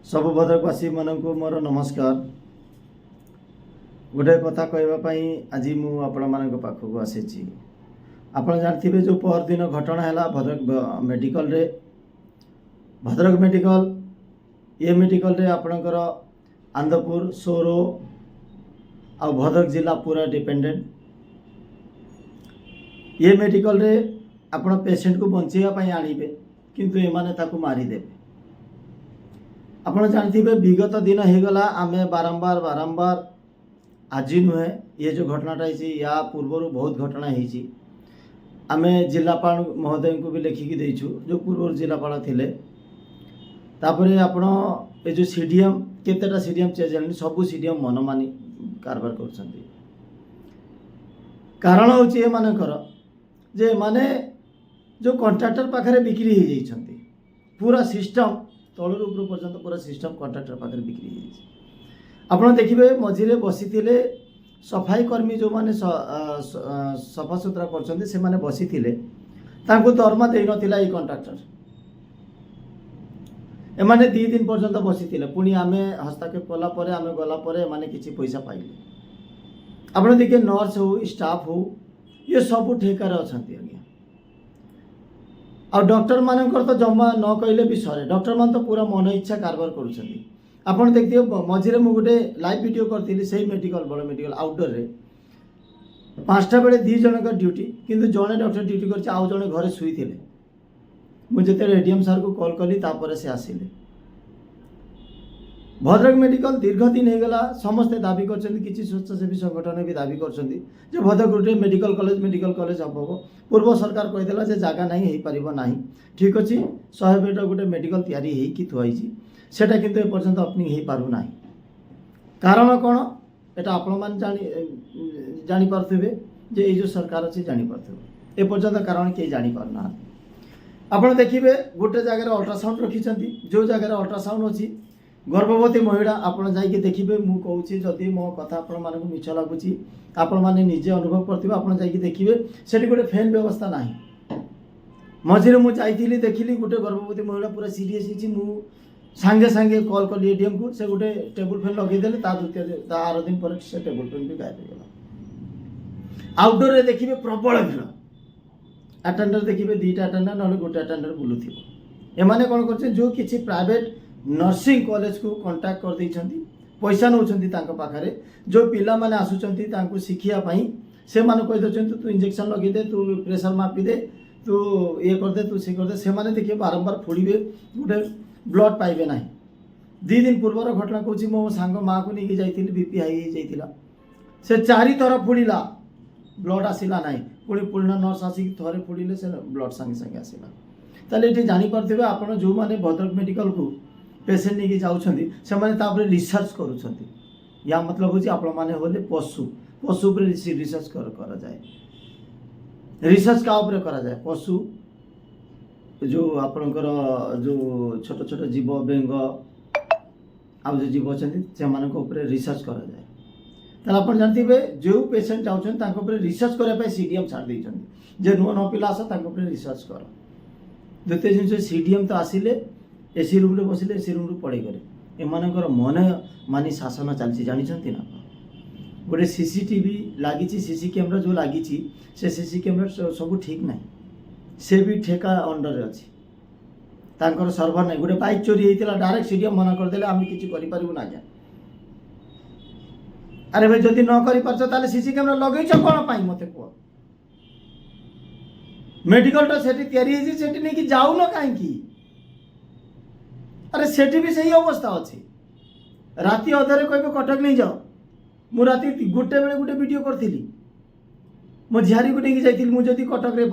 सब भद्रकवासी मान को मोर नमस्कार। गोटे कथा कहवाई आज मुझे पाखक आसी। आप जानते जो पर दिन घटना है भद्रक मेडिकल रे, भद्रक मेडिकल ये मेडिकल रे आपणकर आंदपुर सोरो आ भद्रक जिला पूरा डिपेंडेंट। ये मेडिकल रे आपण पेशेंट को बचाइवाई आणवे किंतु एमाने ताकू मारिदेवे। आपड़ जानते विगत दिन होगला आम बारंबार आज नुहे ये जो घटनाटा या पूर्वर बहुत घटना होती। आम जिलापाल महोदय को भी लिखिकी देचु जो पूर्व जिलापाल थिले। तापरे आपण ये जो सीडीएम केतेटा सीडीएम चेंज होनी सबू सीडीएम मनमानी कारबार कर। कारण हूँ ये मानकर जे माने जो कॉन्ट्रैक्टर पाखे बिक्री हो जाती पूरा सिस्टम तलू ऊपर पर्यंत पूरा सिस्टम कॉन्ट्रैक्टर पाखे बिक्री हो। आप देखिए मझे बसी सफाई कर्मी जो माने सफा सुतरा कर बसी दरमा दे ना ये कॉन्ट्रैक्टर एमाने 2 दिन पर्यंत बसी पुणी आम हस्तक्षेप कलापर आम गलापर एमाने किसी पैसा पाइले। आप देखिए नर्स हो स्टाफ हो ये सब ठेकार अच्छा आज्ञा आ डॉक्टर मानकर तो जमा न कहले भी सरे। डॉक्टर मान तो पूरा मन इच्छा कारबार कर। देखिए मझे मुझे गोटे लाइव वीडियो करी से मेडिकल बड़ मेडिकल आउटडोर रे 5टा बेले 2 जन का ड्यूटी किंतु जड़े डॉक्टर ड्यूटी कर आउ जड़े घरे शुई थे। मुझे एडीएम सार को कॉल कली तापर से आसिले। भद्रक मेडिकल दीर्घ दिन होगला समस्ते दाबी कर स्वच्छासेवी संगठन भी दाबी कर भद्रक गोटे मेडिकल कॉलेज हम पूर्व सरकार कहीदेला जगह नहीं हो पार ना। ठीक अच्छे 100 बेड गोटे मेडिकल तैयारी थुआई सेटा किंतु एपर्यंत ओपनिंग हो पारना। कारण कौन एटा आपण मान जानी पार्थ्वे जे ये जो सरकार अच्छी जानी पार्थ्वे एपर्यंत कारण कहीं जानी पारना। आप देखिए गोटे जगह अल्ट्रासाउंड रखी जो जगह अल्ट्रासाउंड अच्छी गर्भवती महिला आपड़ जाइए देखिए मुझे जदि मो कथा आपण मिछ लगुच आपण मैंने निजे अनुभव करथिबे आपण जाइए देखिए सेठी गोटे फैन व्यवस्था ना। मझे मुझे देखिली गोटे गर्भवती महिला पूरा सीरीयस हो सांगे सांगे कॉल कली एडीएम को से गोटे टेबुल फैन लगेदेले द्वितीय आर दिन पर से टेबुल फैन भी गायब हो गला। आउटडोर रे देखिए प्रबल भीड़ अटेंडर देखिए 2टा अटेंडर ना गोटे अटेंडर बुलूथिबो। एमाने कोन करछे जो किछि प्राइवेट नर्सिंग कॉलेज को कांटेक्ट कर देइछंती पैसा नौछंती तांको पाखरे जो पिला माने आसुचंती तांको शिखिया पई से माने कहि दचंती तू इंजेक्शन लगे दे तू प्रेशर मापी दे तू ये कर दे तू से कर दे से माने देखिए बारंबार फोड़ीबे गोटे ब्लड पाइबे नाही। 2 दिन पूर्वर घटना कहूँ मो सांग माँ को लेकिन जाइए बीपी हाई जाइला से 4 थर फोड़ा ब्लड आसला ना पुणी पुणा नर्स आसिक थरे फोड़े से ब्लड सांगे सांगे आसला। ताले ये जानीपारे आप जो मैंने भद्रक मेडिकल को पेसेंट नहीं जाऊँगी रिसर्च करुँच या मतलब हूँ आपण मैंने बोले पशु पशु पर रिसर्च करा जाए। रिसर्च क्या उपरे करा जाए पशु जो आपणकर जो छोट छोट जीव बेंग आ जो जीव अच्छा से रिसर्च करा जाए। ताले आप जानते जो पेसेंट चाहते रिसर्च करने सीडीएम छाड़ जे नुआ न पिला आस रिसर्च कर। द्वितीय जिन सीडीएम तो आसिले एसी रूम रे बसिले एसी रूम रू पड़े गले एमानकर मन मानी शासन चलती जानते ना। गोटे सीसीटीवी लगी सीसी कैमेरा जो लगी से सीसी कैमेरा सब ठीक ना से भी ठेका अंडर अच्छी तांकर सर्वर नहीं। गोटे बाइक चोरी होता डायरेक्ट सीडीएम मना करदे आम कि करूँ ना। अरे भाई जदि न कर सीसी कैमेरा लगे कौन पाई मत कह मेडिकल से नहीं जाऊ न कहीं। अरे सेठी भी सही अवस्था अच्छी राति अधरे कह कटक नहीं जाओ मु राति 1 बेले गोटे वीडियो करी मो झियारी को लेकिन जाइए मुझे कटक रे